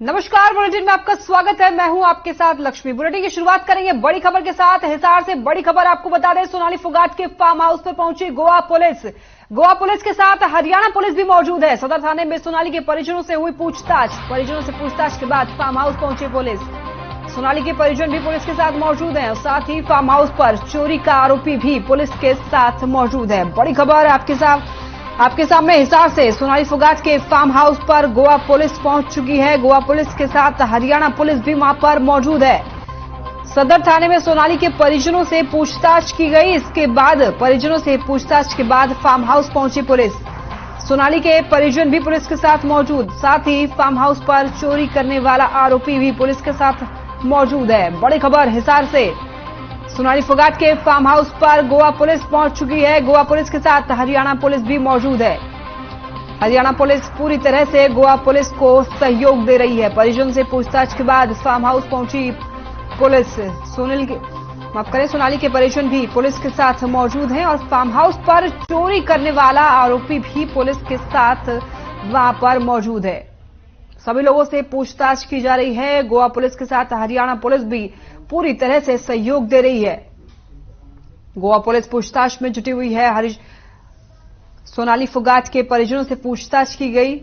नमस्कार, बुलेटिन में आपका स्वागत है। मैं हूं आपके साथ लक्ष्मी। बुलेटिन की शुरुआत करेंगे बड़ी खबर के साथ। हिसार से बड़ी खबर आपको बता दें, सोनाली फोगाट के फार्म हाउस पर पहुंची गोवा पुलिस। गोवा पुलिस के साथ हरियाणा पुलिस भी मौजूद है। सदर थाने में सोनाली के परिजनों से हुई पूछताछ। परिजनों से पूछताछ के बाद फार्म हाउस पहुंची पुलिस। सोनाली के परिजन भी पुलिस के साथ मौजूद हैं और साथ ही फार्म हाउस पर चोरी का आरोपी भी पुलिस के साथ मौजूद है। बड़ी खबर आपके सामने हिसार से सोनाली फोगाट के फार्म हाउस पर गोवा पुलिस पहुंच चुकी है। गोवा पुलिस के साथ हरियाणा पुलिस भी वहां पर मौजूद है। सदर थाने में सोनाली के परिजनों से पूछताछ की गई। इसके बाद परिजनों से पूछताछ के बाद फार्म हाउस पहुंची पुलिस। सोनाली के परिजन भी पुलिस के साथ मौजूद, साथ ही फार्म हाउस पर चोरी करने वाला आरोपी भी पुलिस के साथ मौजूद है। बड़ी खबर हिसार से सोनाली फोगाट के फार्म हाउस पर गोवा पुलिस पहुंच चुकी है। गोवा पुलिस के साथ हरियाणा पुलिस भी मौजूद है। हरियाणा पुलिस पूरी तरह से गोवा पुलिस को सहयोग दे रही है। परिजन से पूछताछ के बाद फार्म हाउस पहुंची पुलिस। सोनाली के परिजन भी पुलिस के साथ मौजूद हैं और फार्म हाउस पर चोरी करने वाला आरोपी भी पुलिस के साथ वहां पर मौजूद है। सभी लोगों से पूछताछ की जा रही है। गोवा पुलिस के साथ हरियाणा पुलिस भी पूरी तरह से सहयोग दे रही है। गोवा पुलिस पूछताछ में जुटी हुई है। सोनाली फोगाट के परिजनों से पूछताछ की गई।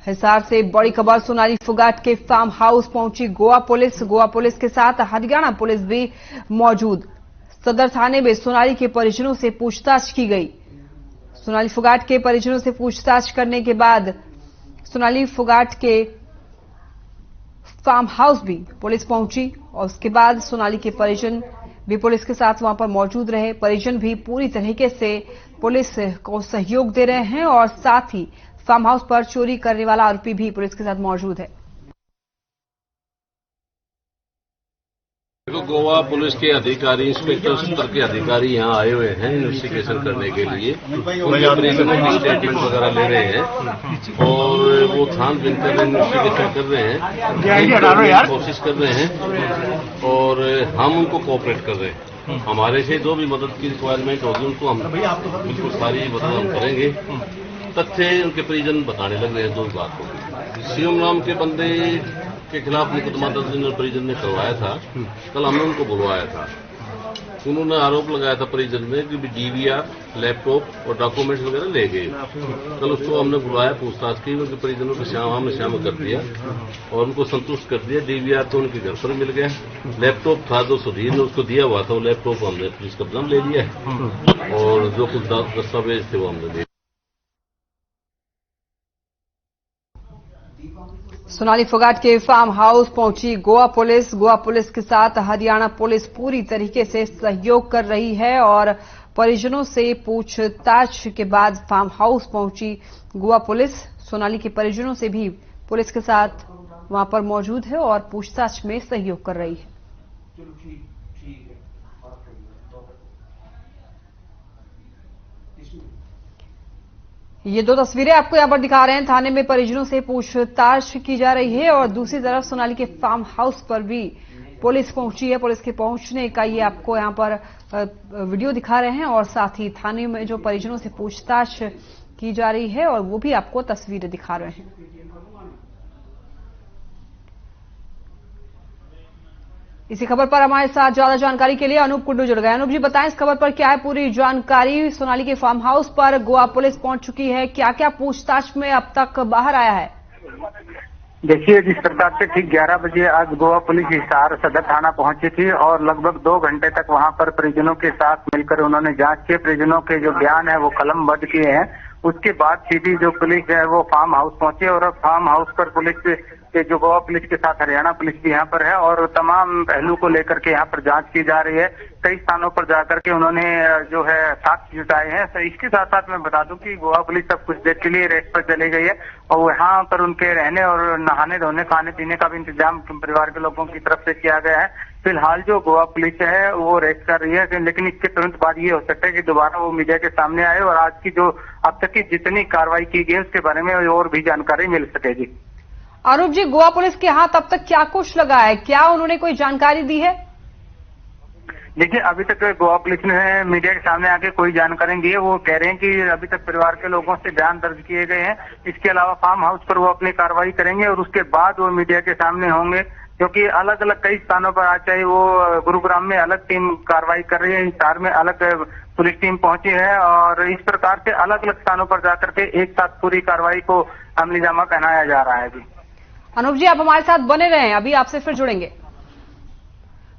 हिसार से बड़ी खबर, सोनाली फोगाट के फार्म हाउस पहुंची गोवा पुलिस। गोवा पुलिस के साथ हरियाणा पुलिस भी मौजूद। सदर थाने में सोनाली के परिजनों से पूछताछ की गई। सोनाली फोगाट के परिजनों से पूछताछ करने के बाद सोनाली फोगाट के फार्म हाउस भी पुलिस पहुंची और उसके बाद सोनाली के परिजन भी पुलिस के साथ वहां पर मौजूद रहे। परिजन भी पूरी तरीके से पुलिस को सहयोग दे रहे हैं और साथ ही फार्म हाउस पर चोरी करने वाला आरोपी भी पुलिस के साथ मौजूद है। गोवा पुलिस के अधिकारी, इंस्पेक्टर स्तर के अधिकारी यहाँ आए हुए हैं इन्वेस्टिगेशन करने के लिए। उनके परिजनों की स्टेटमेंट वगैरह ले रहे हैं और वो छानबीन कर रहे हैं, इन्वेस्टिगेशन कर रहे हैं, कोशिश कर रहे हैं और हम उनको कोऑपरेट कर रहे हैं। हमारे से जो भी मदद की रिक्वायरमेंट होगी उनको हम बिल्कुल सारी मदद हम करेंगे। तथ्य उनके परिजन बताने लग रहे हैं जो बात होगी। सीएम नाम के बंदे के खिलाफ मुकदमा दर्ज परिजन ने करवाया था। कल हमने उनको बुलवाया था। उन्होंने आरोप लगाया था परिजन ने कि डीवीआर, लैपटॉप और डॉक्यूमेंट्स वगैरह ले गए। कल उसको हमने बुलवाया, पूछताछ की, उनके परिजनों को शामिल कर दिया और उनको संतुष्ट कर दिया। डीवीआर तो उनके घर पर मिल गया। लैपटॉप था जो सुधीर ने उसको दिया हुआ था, वो लैपटॉप हमने पुलिस कब्जा में ले लिया और जो कुछ दस्तावेज थे वो हमने दे। सोनाली फोगाट के फार्म हाउस पहुंची गोवा पुलिस। गोवा पुलिस के साथ हरियाणा पुलिस पूरी तरीके से सहयोग कर रही है और परिजनों से पूछताछ के बाद फार्म हाउस पहुंची गोवा पुलिस। सोनाली के परिजनों से भी पुलिस के साथ वहां पर मौजूद है और पूछताछ में सहयोग कर रही है। ये दो तस्वीरें आपको यहां पर दिखा रहे हैं। थाने में परिजनों से पूछताछ की जा रही है और दूसरी तरफ सोनाली के फार्म हाउस पर भी पुलिस पहुंची है। पुलिस के पहुंचने का ये आपको यहां पर वीडियो दिखा रहे हैं और साथ ही थाने में जो परिजनों से पूछताछ की जा रही है और वो भी आपको तस्वीरें दिखा रहे हैं। इसी खबर पर हमारे साथ ज्यादा जानकारी के लिए अनूप कुंडू जुड़ गए। अनूप जी, बताएं इस खबर पर क्या है पूरी जानकारी। सोनाली के फार्म हाउस पर गोवा पुलिस पहुंच चुकी है, क्या क्या पूछताछ में अब तक बाहर आया है? देखिए, जिस प्रकार से ठीक 11 बजे आज गोवा पुलिस हिसार सदर थाना पहुंची थी और लगभग 2 घंटे तक वहां पर परिजनों के साथ मिलकर उन्होंने जांच की। परिजनों के जो बयान है वो कलमबद्ध किए हैं। उसके बाद सीधी जो पुलिस है वो फार्म हाउस पहुंची और फार्म हाउस पर पुलिस के जो गोवा पुलिस के साथ हरियाणा पुलिस भी यहाँ पर है और तमाम पहलू को लेकर के यहाँ पर जांच की जा रही है। कई स्थानों पर जाकर के उन्होंने जो है साक्ष्य जुटाए हैं। तो इसके साथ साथ मैं बता दूं कि गोवा पुलिस अब कुछ देर के लिए रेस्ट पर चली गई है और यहाँ पर उनके रहने और नहाने धोने, खाने पीने का भी इंतजाम परिवार के लोगों की तरफ से किया गया है। फिलहाल जो गोवा पुलिस है वो रेस्ट कर रही है, लेकिन इसके तुरंत बाद ये हो सकता है कि दोबारा वो मीडिया के सामने आए और आज की जो अब तक की जितनी कार्रवाई की गई उसके बारे में और भी जानकारी मिल सकेगी। अरूप जी, गोवा पुलिस के हाथ अब तक क्या कुछ लगा है, क्या उन्होंने कोई जानकारी दी है? देखिए, अभी तक गोवा पुलिस ने मीडिया के सामने आके कोई जानकारी नहीं दी है। वो कह रहे हैं कि अभी तक परिवार के लोगों से बयान दर्ज किए गए हैं। इसके अलावा फार्म हाउस पर वो अपनी कार्रवाई करेंगे और उसके बाद वो मीडिया के सामने होंगे, क्योंकि अलग अलग कई स्थानों पर आज चाहे वो गुरुग्राम में अलग टीम कार्रवाई कर रही है, हिसार में अलग पुलिस टीम पहुंची है और इस प्रकार से अलग अलग स्थानों पर जाकर के एक साथ पूरी कार्रवाई को अमलीजामा पहनाया जा रहा है। अभी अनूप जी, आप हमारे साथ बने रहें, अभी आपसे फिर जुड़ेंगे।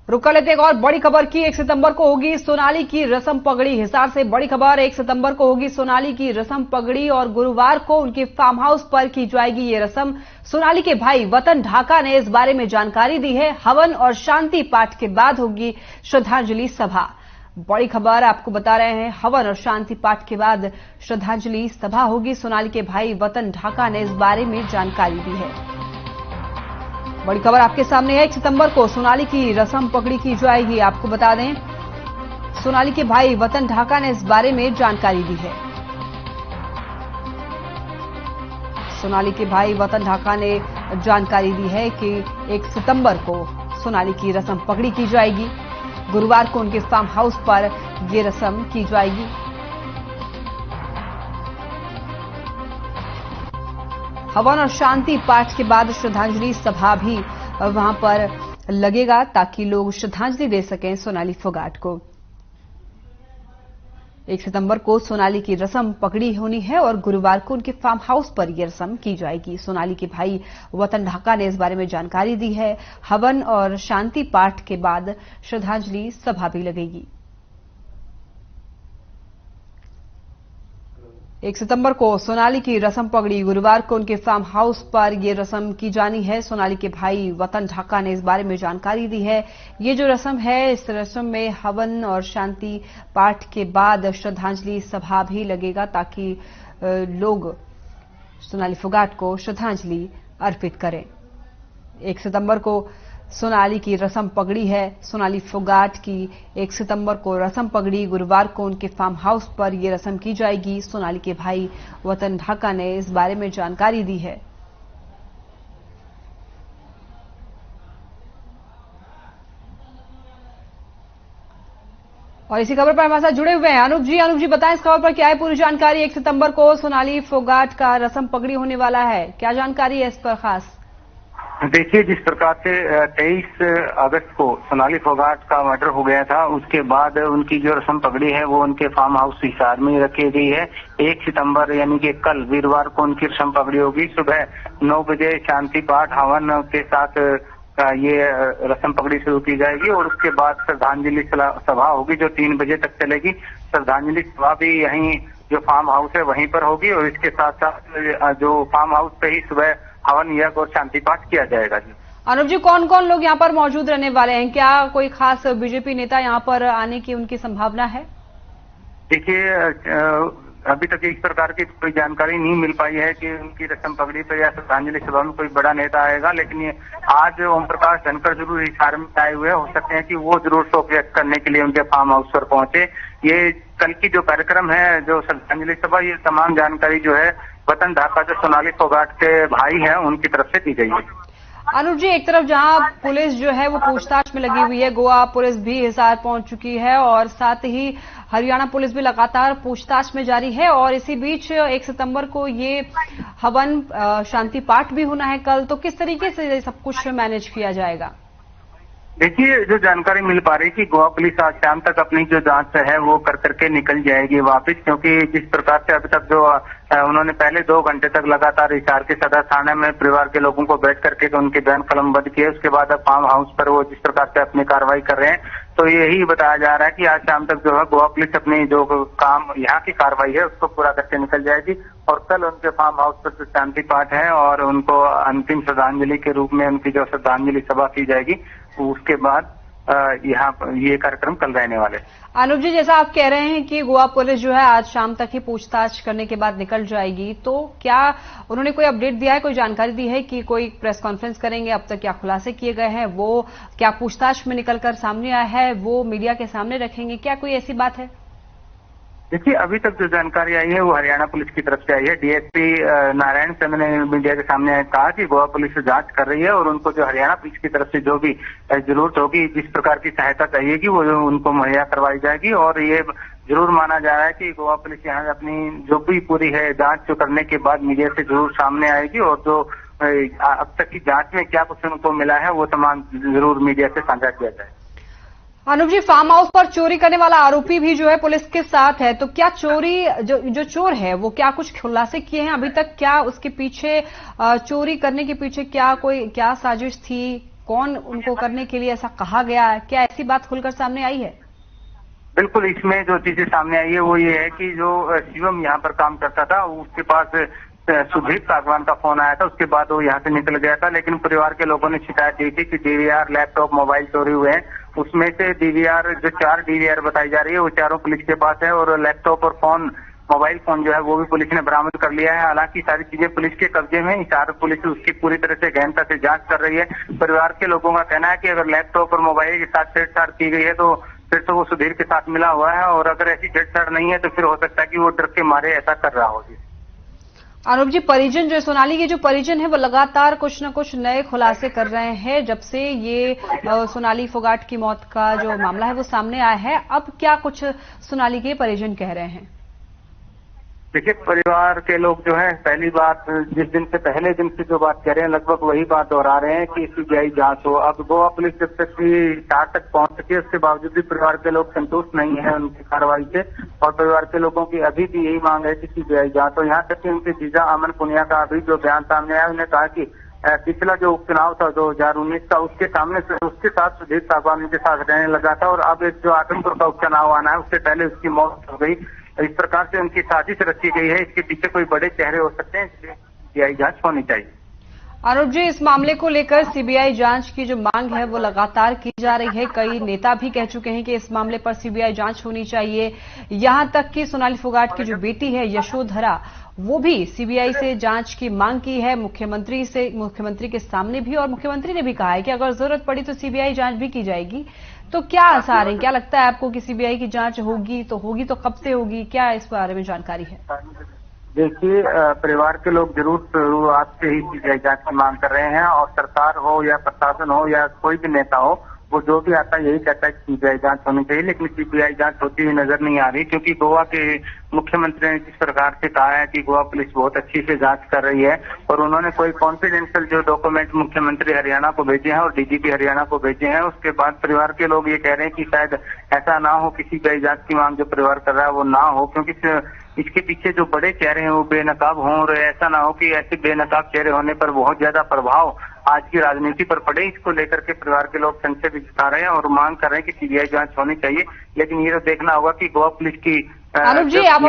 रुक कर लेते एक और बड़ी खबर की। 1 सितंबर को होगी सोनाली की रस्म पगड़ी। हिसार से बड़ी खबर, 1 सितंबर को होगी सोनाली की रस्म पगड़ी और गुरुवार को उनके फार्म हाउस पर की जाएगी ये रस्म। सोनाली के भाई वतन ढाका ने इस बारे में जानकारी दी है। हवन और शांति पाठ के बाद होगी श्रद्धांजलि सभा। बड़ी खबर आपको बता रहे हैं, हवन और शांति पाठ के बाद श्रद्धांजलि सभा होगी। सोनाली के भाई वतन ढाका ने इस बारे में जानकारी दी है। बड़ी खबर आपके सामने है। 1 सितंबर को सोनाली की रस्म पगड़ी की जाएगी। आपको बता दें, सोनाली के भाई वतन ढाका ने इस बारे में जानकारी दी है। सोनाली के भाई वतन ढाका ने जानकारी दी है कि 1 सितंबर को सोनाली की रस्म पगड़ी की जाएगी। गुरुवार को उनके फार्म हाउस पर ये रस्म की जाएगी। हवन और शांति पाठ के बाद श्रद्धांजलि सभा भी वहां पर लगेगा ताकि लोग श्रद्धांजलि दे सकें सोनाली फोगाट को। 1 सितंबर को सोनाली की रस्म पगड़ी होनी है और गुरुवार को उनके फार्म हाउस पर यह रस्म की जाएगी। सोनाली के भाई वतन ढाका ने इस बारे में जानकारी दी है। हवन और शांति पाठ के बाद श्रद्धांजलि सभा भी लगेगी। 1 सितंबर को सोनाली की रस्म पगड़ी, गुरुवार को उनके फार्म हाउस पर यह रस्म की जानी है। सोनाली के भाई वतन ढाका ने इस बारे में जानकारी दी है। ये जो रस्म है, इस रस्म में हवन और शांति पाठ के बाद श्रद्धांजलि सभा भी लगेगा ताकि लोग सोनाली फोगाट को श्रद्धांजलि अर्पित करें। 1 सितंबर को सोनाली की रस्म पगड़ी है। सोनाली फोगाट की 1 सितंबर को रस्म पगड़ी, गुरुवार को उनके फार्म हाउस पर यह रस्म की जाएगी। सोनाली के भाई वतन ढाका ने इस बारे में जानकारी दी है। और इसी खबर पर हमारे साथ जुड़े हुए हैं अनूप जी बताएं इस खबर पर क्या है पूरी जानकारी। 1 सितंबर को सोनाली फोगाट का रस्म पगड़ी होने वाला है, क्या जानकारी है इस पर खास? देखिए, जिस प्रकार से 23 अगस्त को सोनाली फोगाट का मर्डर हो गया था, उसके बाद उनकी जो रस्म पगड़ी है वो उनके फार्म हाउस हिसार में रखी गई है। 1 सितंबर यानी कि कल वीरवार को उनकी रस्म पगड़ी होगी। सुबह 9 बजे शांति पाठ हवन के साथ ये रस्म पगड़ी शुरू की जाएगी और उसके बाद श्रद्धांजलि सभा होगी जो 3 बजे तक चलेगी। श्रद्धांजलि सभा भी यहीं जो फार्म हाउस है वहीं पर होगी और इसके साथ साथ जो फार्म हाउस पे ही सुबह हवन यज्ञ और शांति पाठ किया जाएगा। जी अनूप जी, कौन कौन लोग यहाँ पर मौजूद रहने वाले हैं? क्या कोई खास बीजेपी नेता यहाँ पर आने की उनकी संभावना है? देखिए, अभी तक इस प्रकार की कोई जानकारी नहीं मिल पाई है कि उनकी रस्म पगड़ी पर या श्रद्धांजलि सभा में कोई बड़ा नेता आएगा, लेकिन आज ओम प्रकाश धनखड़ जरूर हिसार में आए हुए हो सकते हैं कि वो जरूर शोक व्यक्त करने के लिए उनके फार्म हाउस पर पहुंचे। ये कल की जो कार्यक्रम है, जो श्रद्धांजलि सभा, ये तमाम जानकारी जो है वतन ढाका जो सोनाली फोगाट के भाई हैं उनकी तरफ से दी गई है। अनूप जी, एक तरफ जहां पुलिस जो है वो पूछताछ में लगी हुई है, गोवा पुलिस भी हिसार पहुंच चुकी है और साथ ही हरियाणा पुलिस भी लगातार पूछताछ में जारी है और इसी बीच 1 सितंबर को ये हवन शांति पाठ भी होना है कल, तो किस तरीके से सब कुछ मैनेज किया जाएगा? देखिए, जो जानकारी मिल पा रही है कि गोवा पुलिस आज शाम तक अपनी जो जांच है वो कर करके निकल जाएगी वापस, क्योंकि जिस प्रकार से अभी तक जो उन्होंने पहले 2 घंटे तक लगातार हिसार के सदर थाने में परिवार के लोगों को बैठ करके उनके बयान कलमबंद किए, उसके बाद अब फार्म हाउस पर वो जिस प्रकार से अपनी कार्रवाई कर रहे हैं, तो यही बताया जा रहा है कि आज शाम तक जो है गोवा पुलिस अपनी जो काम यहाँ की कार्रवाई है उसको पूरा करके निकल जाएगी और कल उनके फार्म हाउस पर जो शांति पाठ है और उनको अंतिम श्रद्धांजलि के रूप में उनकी जो श्रद्धांजलि सभा की जाएगी, उसके बाद यहाँ ये कार्यक्रम कल रहने वाले। अनूप जी, जैसा आप कह रहे हैं कि गोवा पुलिस जो है आज शाम तक ही पूछताछ करने के बाद निकल जाएगी, तो क्या उन्होंने कोई अपडेट दिया है, कोई जानकारी दी है कि कोई प्रेस कॉन्फ्रेंस करेंगे? अब तक क्या खुलासे किए गए हैं, वो क्या पूछताछ में निकलकर सामने आया है वो मीडिया के सामने रखेंगे, क्या कोई ऐसी बात है? देखिए, अभी तक जो जानकारी आई है वो हरियाणा पुलिस की तरफ से आई है। डीएसपी नारायण चंद ने मीडिया के सामने कहा कि गोवा पुलिस जांच कर रही है और उनको जो हरियाणा पुलिस की तरफ से जो भी जरूरत होगी, जिस प्रकार की सहायता चाहिएगी, वो उनको मुहैया करवाई जाएगी। और ये जरूर माना जा रहा है कि गोवा पुलिस यहाँ अपनी जो भी पूरी है जांच जो करने के बाद मीडिया से जरूर सामने आएगी और जो अब तक की जांच में क्या कुछ उनको मिला है वो तमाम जरूर मीडिया से साझा किया जाए। अनूप जी, फार्म हाउस पर चोरी करने वाला आरोपी भी जो है पुलिस के साथ है, तो क्या चोरी जो चोर है वो क्या कुछ खुलासे किए हैं अभी तक? क्या उसके पीछे चोरी करने के पीछे क्या साजिश थी? कौन उनको करने के लिए ऐसा कहा गया है? क्या ऐसी बात खुलकर सामने आई है? बिल्कुल, इसमें जो चीजें सामने आई है वो ये है कि जो शिवम यहाँ पर काम करता था, उसके पास सुधीर सागवान का फोन आया था। उसके बाद वो यहाँ से निकल गया था, लेकिन परिवार के लोगों ने शिकायत दी थी कि डीवीआर, लैपटॉप, मोबाइल चोरी हुए हैं। उसमें से डीवीआर, जो 4 डीवीआर बताई जा रही है, वो चारों पुलिस के पास है और लैपटॉप और फोन, मोबाइल फोन जो है वो भी पुलिस ने बरामद कर लिया है। हालांकि सारी चीजें पुलिस के कब्जे में, इशारा पुलिस उसकी पूरी तरह से गहनता से जांच कर रही है। परिवार के लोगों का कहना है कि अगर लैपटॉप और मोबाइल के साथ छेड़छाड़ की गई है तो फिर तो वो सुधीर के साथ मिला हुआ है, और अगर ऐसी छेड़छाड़ नहीं है तो फिर हो सकता है कि वो डर के मारे ऐसा कर रहा हो। अनूप जी, परिजन जो सोनाली के जो परिजन है वो लगातार कुछ न कुछ नए खुलासे कर रहे हैं जब से ये सोनाली फोगाट की मौत का जो मामला है वो सामने आया है। अब क्या कुछ सोनाली के परिजन कह रहे हैं? देखिए, परिवार के लोग जो है पहली बात, जिस दिन से पहले दिन से जो बात कह रहे हैं लगभग वही बात दोहरा रहे हैं कि सीबीआई जांच हो। अब गोवा पुलिस जब तक की 4 तक पहुंच सके, उसके बावजूद भी परिवार के लोग संतुष्ट नहीं है उनकी कार्रवाई से, और परिवार के लोगों की अभी भी यही मांग है कि सीबीआई जांच हो। यहाँ तक कि उनके जीजा अमन पुनिया का अभी जो बयान सामने आया, उन्होंने कहा कि पिछला जो उपचुनाव था 2019 का, उसके साथ सुधीर सागवान के साथ रहने लगा था, और अब एक जो आदमपुर का उपचुनाव आना है उससे पहले उसकी मौत हो गई। इस प्रकार से उनकी साजिश रची गई है। इसके पीछे कोई बड़े चेहरे हो सकते हैं, इसलिए सीबीआई जांच होनी चाहिए। अनूप जी, इस मामले को लेकर सीबीआई जांच की जो मांग है वो लगातार की जा रही है। कई नेता भी कह चुके हैं कि इस मामले पर सीबीआई जांच होनी चाहिए। यहां तक कि सोनाली फोगाट की जो बेटी है यशोधरा, वो भी सीबीआई से जांच की मांग की है मुख्यमंत्री के सामने भी, और मुख्यमंत्री ने भी कहा है कि अगर जरूरत पड़ी तो सीबीआई जांच भी की जाएगी। तो क्या आसार है? क्या लगता है आपको कि सीबीआई की जांच होगी तो कब से होगी? क्या इस बारे में जानकारी है? देखिए, परिवार के लोग जरूर शुरुआत से ही सीबीआई जांच की मांग कर रहे हैं, और सरकार हो या प्रशासन हो या कोई भी नेता हो, वो जो भी आता है यही कहता है कि सीबीआई जांच होनी चाहिए। लेकिन सीबीआई जांच होती हुई नजर नहीं आ रही, क्योंकि गोवा के मुख्यमंत्री ने जिस प्रकार से कहा है कि गोवा पुलिस बहुत अच्छी से जांच कर रही है, और उन्होंने कोई कॉन्फिडेंशियल जो डॉक्यूमेंट मुख्यमंत्री हरियाणा को भेजे हैं और डीजीपी हरियाणा को भेजे हैं, उसके बाद परिवार के लोग ये कह रहे हैं कि शायद ऐसा ना हो कि सीबीआई जांच की मांग जो परिवार कर रहा है वो ना हो, क्योंकि इसके पीछे जो बड़े चेहरे हैं वो बेनकाब हों, और ऐसा ना हो कि ऐसे बेनकाब चेहरे होने पर बहुत ज्यादा प्रभाव आज की राजनीति पर पड़े। इसको लेकर के परिवार के लोग संशय भी जता रहे हैं और मांग कर रहे हैं कि सीबीआई जांच होनी चाहिए। लेकिन ये तो देखना होगा कि गोवा पुलिस की अनूप जी आप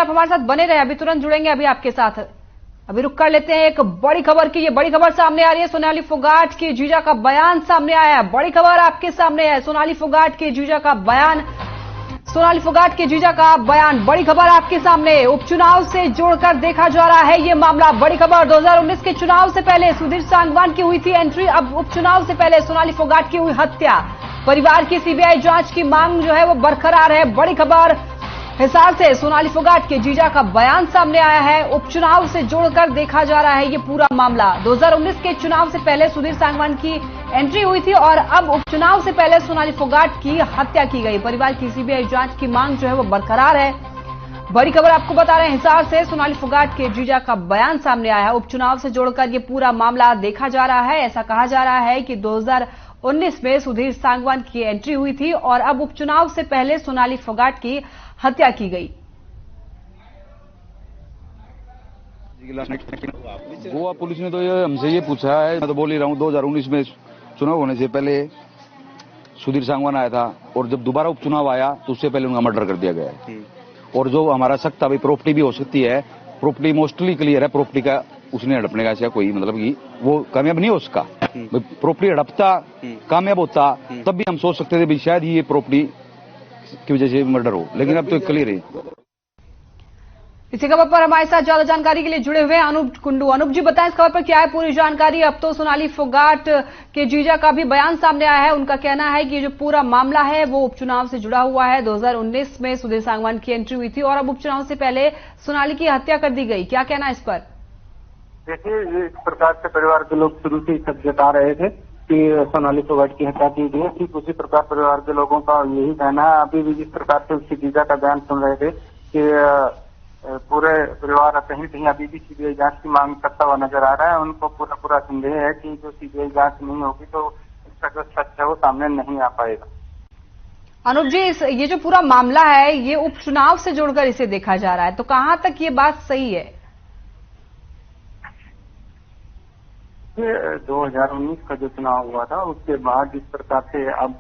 हमारे साथ बने रहे, अभी तुरंत जुड़ेंगे अभी आपके साथ। अभी रुक कर लेते हैं एक बड़ी खबर की। ये बड़ी खबर सामने आ रही है, सोनाली फोगाट की जीजा का बयान सामने आया है। बड़ी खबर आपके सामने है, सोनाली फोगाट के जीजा का बयान। सोनाली फोगाट के जीजा का बयान, बड़ी खबर आपके सामने। उपचुनाव से जोड़कर देखा जा रहा है ये मामला। बड़ी खबर, 2019 के चुनाव से पहले सुधीर सांगवान की हुई थी एंट्री, अब उपचुनाव से पहले सोनाली फोगाट की हुई हत्या। परिवार की सीबीआई जांच की मांग जो है वो बरकरार है। बड़ी खबर, हिसार से सोनाली फोगाट के जीजा का बयान सामने आया है। उपचुनाव से जोड़कर देखा जा रहा है ये पूरा मामला। 2019 के चुनाव से पहले सुधीर सांगवान की एंट्री हुई थी और अब उपचुनाव से पहले सोनाली फोगाट की हत्या की गई। परिवार की सीबीआई जांच की मांग जो है वो बरकरार है। बड़ी खबर आपको बता रहे हैं, हिसार से सोनाली फोगाट के जीजा का बयान सामने आया है। उपचुनाव से जोड़कर ये पूरा मामला देखा जा रहा है। ऐसा कहा जा रहा है कि 2019 में सुधीर सांगवान की एंट्री हुई थी और अब उपचुनाव से पहले सोनाली फोगाट की हत्या की गई। गोवा पुलिस ने तो हमसे ये पूछा है, मैं तो बोल ही रहा हूँ, 2019 में चुनाव होने से पहले सुधीर सांगवान आया था और जब दोबारा उपचुनाव आया तो उससे पहले उनका मर्डर कर दिया गया है। और जो हमारा शक था भाई प्रॉपर्टी भी हो सकती है, प्रॉपर्टी मोस्टली क्लियर है, प्रॉपर्टी का उसने हड़पने का ऐसा कोई मतलब कि वो कामयाब नहीं हो उसका। प्रॉपर्टी हड़पता कामयाब होता तब भी हम सोच सकते थे भी शायद ये प्रॉपर्टी की वजह से मर्डर हो, लेकिन अब तो क्लियर है। इसी खबर पर हमारे साथ ज्यादा जानकारी के लिए जुड़े हुए हैं अनूप कुंडू। अनूप जी बताएं इस खबर पर क्या है पूरी जानकारी। अब तो सोनाली फोगाट के जीजा का भी बयान सामने आया है। उनका कहना है कि ये जो पूरा मामला है वो उपचुनाव से जुड़ा हुआ है। 2019 में सुधीर सांगवान की एंट्री हुई थी और अब उपचुनाव से पहले सोनाली की हत्या कर दी गई। क्या कहना है इस पर? देखिए, इस प्रकार से परिवार के लोग शुरू से सब जता रहे थे कि सोनाली फोगाट की हत्या की गई। ठीक उसी प्रकार परिवार के लोगों का यही कहना है। अभी भी जिस प्रकार से उसके जीजा का बयान सुन रहे थे कि पूरे परिवार कहीं कहीं अभी भी सीबीआई जांच की मांग करता हुआ नजर आ रहा है। उनको पूरा संदेह है कि जो सीबीआई जांच नहीं होगी तो इसका जो सच है वो सामने नहीं आ पाएगा। अनूप जी, ये जो पूरा मामला है ये उपचुनाव से जोड़कर इसे देखा जा रहा है, तो कहां तक ये बात सही है? 2019 का जो चुनाव हुआ था उसके बाद जिस प्रकार से अब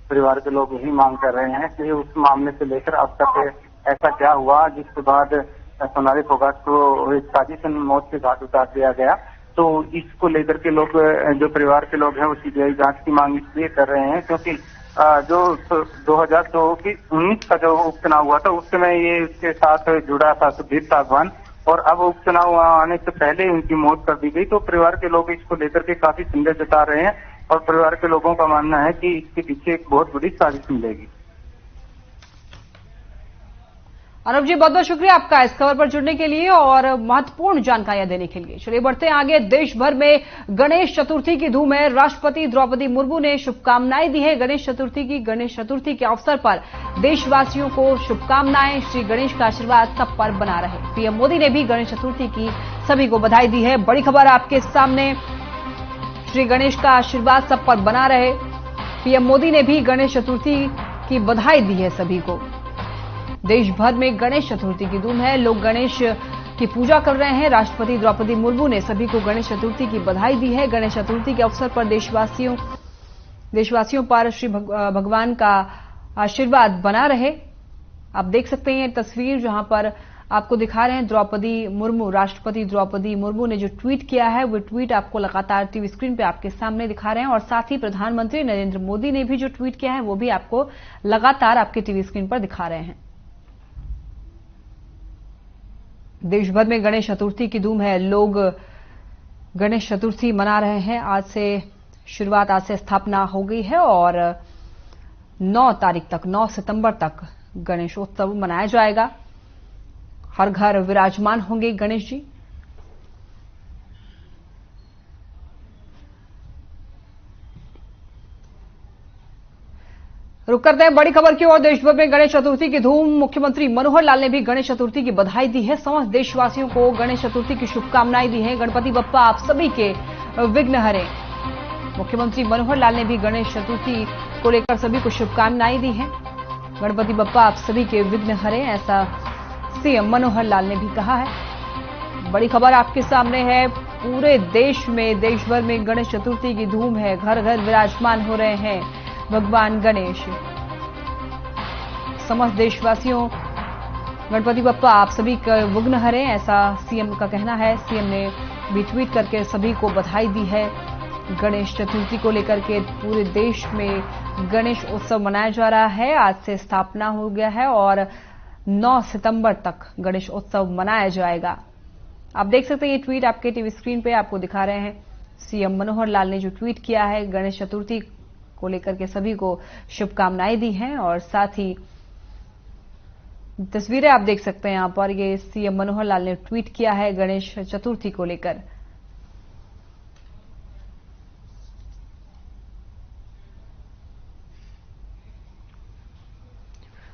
परिवार के लोग यही मांग कर रहे हैं कि उस मामले से लेकर अब तक ऐसा क्या हुआ जिसके बाद सोनाली फोगाट को एक साजिश मौत के घाट उतार दिया गया। तो इसको लेकर के लोग, जो परिवार के लोग हैं, वो सीबीआई जांच की मांग इसलिए कर रहे हैं क्योंकि जो 2019 का जो उपचुनाव हुआ था उस समय ये इसके साथ जुड़ा था सुधीर सांगवान, और अब उपचुनाव आने से पहले उनकी मौत कर दी गई। तो परिवार के लोग इसको लेकर के काफी संदेह जता रहे हैं और परिवार के लोगों का मानना है कि इसके पीछे एक बहुत बड़ी साजिश मिलेगी। अनूप जी, बहुत बहुत शुक्रिया आपका इस खबर पर जुड़ने के लिए और महत्वपूर्ण जानकारियां देने के लिए। चलिए बढ़ते हैं आगे। देश भर में गणेश चतुर्थी की धूम है। राष्ट्रपति द्रौपदी मुर्मू ने शुभकामनाएं दी है गणेश चतुर्थी की। गणेश चतुर्थी के अवसर पर देशवासियों को शुभकामनाएं। श्री गणेश का आशीर्वाद सब पर बना रहे। पीएम मोदी ने भी गणेश चतुर्थी की सभी को बधाई दी है। बड़ी खबर आपके सामने, श्री गणेश का आशीर्वाद सब पर बना रहे। पीएम मोदी ने भी गणेश चतुर्थी की बधाई दी है सभी को। देश भर में गणेश चतुर्थी की धूम है। लोग गणेश की पूजा कर रहे हैं। राष्ट्रपति द्रौपदी मुर्मू ने सभी को गणेश चतुर्थी की बधाई दी है। गणेश चतुर्थी के अवसर पर देशवासियों पर श्री भगवान का आशीर्वाद बना रहे। आप देख सकते हैं तस्वीर जहां पर आपको दिखा रहे हैं द्रौपदी मुर्मू, राष्ट्रपति द्रौपदी मुर्मू ने जो ट्वीट किया है वो ट्वीट आपको लगातार टीवी स्क्रीन पे आपके सामने दिखा रहे हैं और साथ ही प्रधानमंत्री नरेंद्र मोदी ने भी जो ट्वीट किया है वो भी आपको लगातार आपके टीवी स्क्रीन पर दिखा रहे हैं। देश भर में गणेश चतुर्थी की धूम है। लोग गणेश चतुर्थी मना रहे हैं। आज से शुरुआत, आज से स्थापना हो गई है और 9 तारीख तक, 9 सितंबर तक गणेशोत्सव मनाया जाएगा। हर घर विराजमान होंगे गणेश जी। रुक करते हैं बड़ी खबर की ओर। देश भर में गणेश चतुर्थी की धूम। मुख्यमंत्री मनोहर लाल ने भी गणेश चतुर्थी की बधाई दी है। समस्त देशवासियों को गणेश चतुर्थी की शुभकामनाएं दी हैं। गणपति बप्पा आप सभी के विघ्न हरें। मुख्यमंत्री मनोहर लाल ने भी गणेश चतुर्थी को लेकर सभी को शुभकामनाएं दी हैं। गणपति बप्पा आप सभी के विघ्न हरें, ऐसा सीएम मनोहर लाल ने भी कहा है। बड़ी खबर आपके सामने है। पूरे देश में, देश भर में गणेश चतुर्थी की धूम है। घर घर विराजमान हो रहे हैं भगवान गणेश। समस्त देशवासियों, गणपति बप्पा आप सभी का विघ्न हरें, ऐसा सीएम का कहना है। सीएम ने भी ट्वीट करके सभी को बधाई दी है। गणेश चतुर्थी को लेकर के पूरे देश में गणेश उत्सव मनाया जा रहा है। आज से स्थापना हो गया है और 9 सितंबर तक गणेश उत्सव मनाया जाएगा। आप देख सकते हैं ये ट्वीट आपके टीवी स्क्रीन पे आपको दिखा रहे हैं। सीएम मनोहर लाल ने जो ट्वीट किया है, गणेश चतुर्थी को लेकर के सभी को शुभकामनाएं दी हैं और साथ ही तस्वीरें आप देख सकते हैं यहां पर। ये सीएम मनोहर लाल ने ट्वीट किया है गणेश चतुर्थी को लेकर।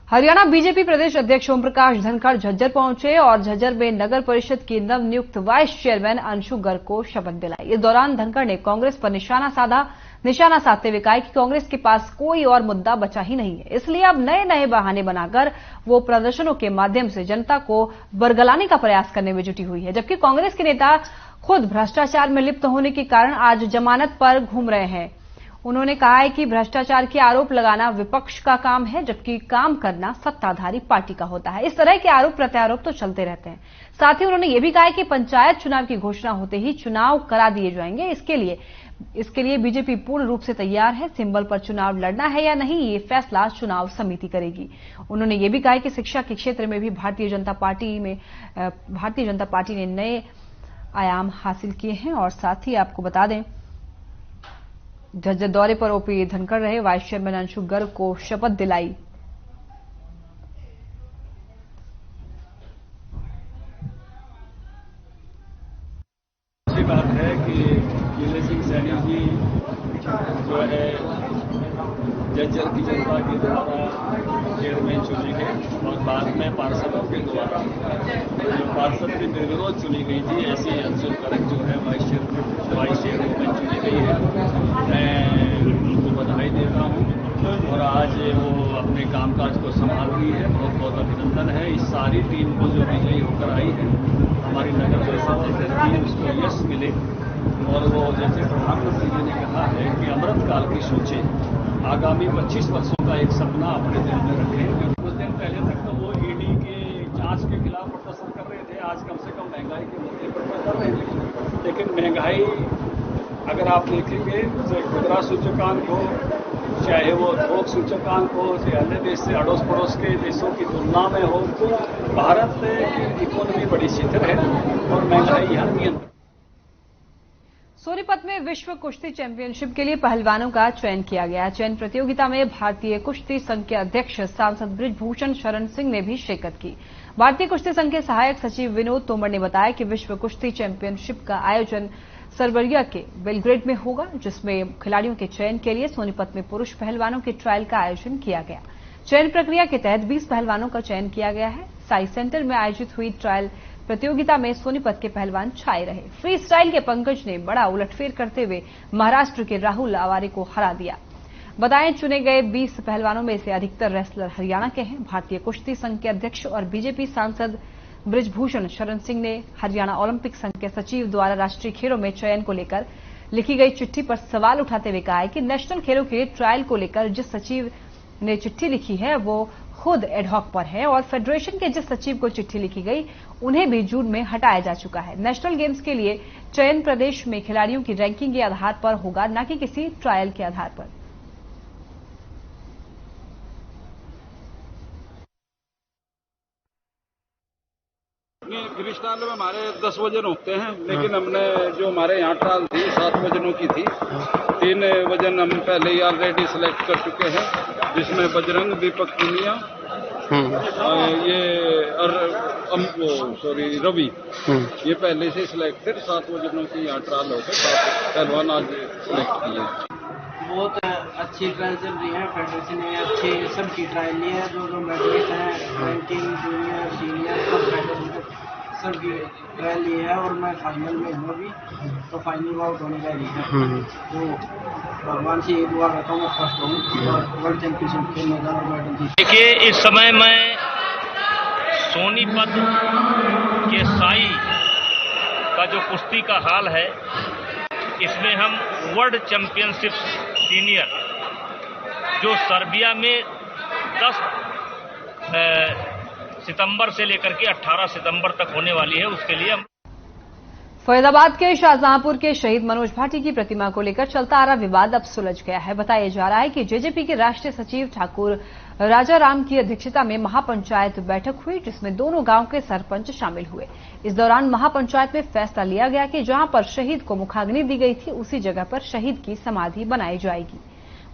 हरियाणा बीजेपी प्रदेश अध्यक्ष ओम प्रकाश धनखड़ झज्जर पहुंचे और झज्जर में नगर परिषद की नवनियुक्त वाइस चेयरमैन अंशु गर्ग को शपथ दिलाई। इस दौरान धनखड़ ने कांग्रेस पर निशाना साधते हुए कहा कि कांग्रेस के पास कोई और मुद्दा बचा ही नहीं है, इसलिए अब नए नए बहाने बनाकर वो प्रदर्शनों के माध्यम से जनता को बरगलाने का प्रयास करने में जुटी हुई है। जबकि कांग्रेस के नेता खुद भ्रष्टाचार में लिप्त होने के कारण आज जमानत पर घूम रहे हैं। उन्होंने कहा है कि भ्रष्टाचार के आरोप लगाना विपक्ष का काम है, जबकि काम करना सत्ताधारी पार्टी का होता है। इस तरह के आरोप प्रत्यारोप तो चलते रहते हैं। साथ ही उन्होंने ये भी कहा है कि पंचायत चुनाव की घोषणा होते ही चुनाव करा दिए जाएंगे। इसके लिए इसके लिए बीजेपी पूर्ण रूप से तैयार है। सिंबल पर चुनाव लड़ना है या नहीं, ये फैसला चुनाव समिति करेगी। उन्होंने ये भी कहा कि शिक्षा के क्षेत्र में भी भारतीय जनता पार्टी ने नए आयाम हासिल किए हैं। और साथ ही आपको बता दें, झज्जर दौरे पर ओपी धनखड़ रहे। वाइस चेयरमैन अंशु गर्ग को शपथ दिलाई। अच्छी बात है कि गिले सिंह सैनी जी जो है झज्जर की जनता के द्वारा चेयरमैन चुने गए और बाद में पार्षदों के द्वारा जो पार्षद की निर्विरोध चुनी गई थी, ऐसी अंशु गर्ग जो है वाइस चेयरमैन चुनी गई है। मैं उनको बधाई देता हूँ और आज वो अपने कामकाज को संभाल रही है। बहुत बहुत अभिनंदन है इस सारी टीम को जो विजयी होकर आई है। हमारी नगर परिषद की उसको यश मिले और वो जैसे प्रधानमंत्री जी ने कहा है कि अमृत काल की सोचें, आगामी 25 वर्षों का एक सपना अपने दिल में रखें। कुछ दिन पहले तक तो वो ईडी के जांच के खिलाफ प्रदर्शन कर रहे थे, आज कम से कम महंगाई के मुद्दे पर कर रहे थे। लेकिन महंगाई अगर आप देखेंगे चाहे खुदरा सूचकांक हो, चाहे वो थोक सूचकांक हो, चाहे अन्य देश से अड़ोस पड़ोस के देशों की तुलना में हो, तो भारत की इकोनॉमी बड़ी शिथिल है और महंगाई यहाँ नियंत्रण। सोनीपत में विश्व कुश्ती चैंपियनशिप के लिए पहलवानों का चयन किया गया। चयन प्रतियोगिता में भारतीय कुश्ती संघ के अध्यक्ष सांसद बृजभूषण शरण सिंह ने भी शिरकत की। भारतीय कुश्ती संघ के सहायक सचिव विनोद तोमर ने बताया कि विश्व कुश्ती चैंपियनशिप का आयोजन सर्बिया के बेलग्रेड में होगा, जिसमें खिलाड़ियों के चयन के लिए सोनीपत में पुरुष पहलवानों के ट्रायल का आयोजन किया गया। चयन प्रक्रिया के तहत 20 पहलवानों का चयन किया गया है। साई सेंटर में आयोजित हुई ट्रायल प्रतियोगिता में सोनीपत के पहलवान छाए रहे। फ्री स्टाइल के पंकज ने बड़ा उलटफेर करते हुए महाराष्ट्र के राहुल आवारे को हरा दिया। बताएं, चुने गए 20 पहलवानों में से अधिकतर रेसलर हरियाणा के हैं। भारतीय कुश्ती संघ के अध्यक्ष और बीजेपी सांसद बृजभूषण शरण सिंह ने हरियाणा ओलंपिक संघ के सचिव द्वारा राष्ट्रीय खेलों में चयन को लेकर लिखी गई चिट्ठी पर सवाल उठाते हुए कहा है कि नेशनल खेलों के ट्रायल को लेकर जिस सचिव ने चिट्ठी लिखी है वो खुद एडहॉक पर है और फेडरेशन के जिस सचिव को चिट्ठी लिखी गई उन्हें भी जून में हटाया जा चुका है। नेशनल गेम्स के लिए चयन प्रदेश में खिलाड़ियों की रैंकिंग के आधार पर होगा, न कि किसी ट्रायल के आधार पर। फ्रीस्टाइल में हमारे 10 वजन होते हैं, लेकिन हमने जो हमारे यहाँ ट्रायल थी 7 वजनों की थी। 3 वजन हम पहले ही ऑलरेडी सिलेक्ट कर चुके हैं, जिसमें बजरंग, दीपक पुनिया, ये और रवि, ये पहले से सिलेक्टेड 7 वजनों की यहाँ ट्रायल हो गए। 7 पहलवान आज सिलेक्ट किए। बहुत अच्छी ट्रायल चल रही है। फेडरेशन ने अच्छी सबकी ट्रायल ली है। जो मेडलिस्ट हैं, रैंकिंग, जूनियर, सीनियर, सब फेडरेशन सबकी ट्रायल ली है और मैं फाइनल में हूँ अभी, तो फाइनल में आउट होने वाली है। तो भगवान से ये दुआ करता हूँ मैं फर्स्ट हूँ और वर्ल्ड चैंपियनशिप के मैदान और मेडल जीत। देखिए, इस समय मैं सोनीपत के साई का जो कुश्ती का हाल है, इसमें हम वर्ल्ड चैंपियनशिप सीनियर जो सर्बिया में 10 सितंबर से लेकर के 18 सितंबर तक होने वाली है, उसके लिए हम फरीदाबाद के शाहजहांपुर के शहीद मनोज भाटी की प्रतिमा को लेकर चलता आ रहा विवाद अब सुलझ गया है। बताया जा रहा है कि जेजेपी के राष्ट्रीय सचिव ठाकुर राजाराम की अध्यक्षता में महापंचायत बैठक हुई, जिसमें दोनों गांव के सरपंच शामिल हुए। इस दौरान महापंचायत में फैसला लिया गया कि जहां पर शहीद को मुखाग्नि दी गई थी, उसी जगह पर शहीद की समाधि बनाई जाएगी।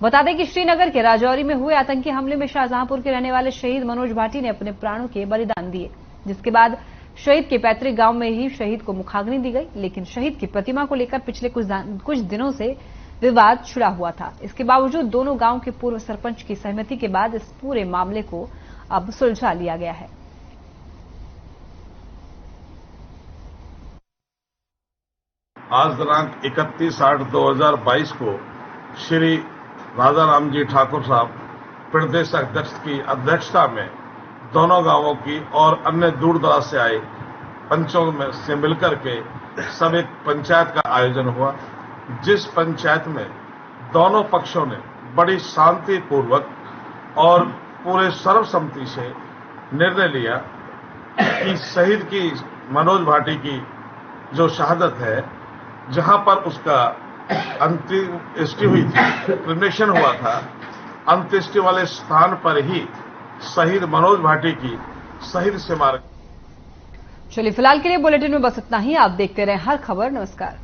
बता दें कि श्रीनगर के राजौरी में हुए आतंकी हमले में शाहजहांपुर के रहने वाले शहीद मनोज भाटी ने अपने प्राणों के बलिदान दिए, जिसके बाद शहीद के पैतृक गांव में ही शहीद को मुखाग्नि दी गई। लेकिन शहीद की प्रतिमा को लेकर पिछले कुछ दिनों से विवाद छिड़ा हुआ था। इसके बावजूद दोनों गांव के पूर्व सरपंच की सहमति के बाद इस पूरे मामले को अब सुलझा लिया गया है। आज दिनांक 31/8/2022 को श्री राजाराम जी ठाकुर साहब प्रदेश अध्यक्ष की अध्यक्षता में दोनों गांवों की और अन्य दूर दराज से आए पंचों में से मिलकर के सब एक पंचायत का आयोजन हुआ, जिस पंचायत में दोनों पक्षों ने बड़ी शांतिपूर्वक और पूरे सर्वसम्मति से निर्णय लिया कि शहीद की मनोज भाटी की जो शहादत है, जहां पर उसका अंत्येष्टि हुई थी, क्रिमेशन हुआ था, अंत्येष्टि वाले स्थान पर ही शहीद मनोज भाटी की शहीद स्मारक। चलिए फिलहाल के लिए बुलेटिन में बस इतना ही। आप देखते रहें हर खबर। नमस्कार।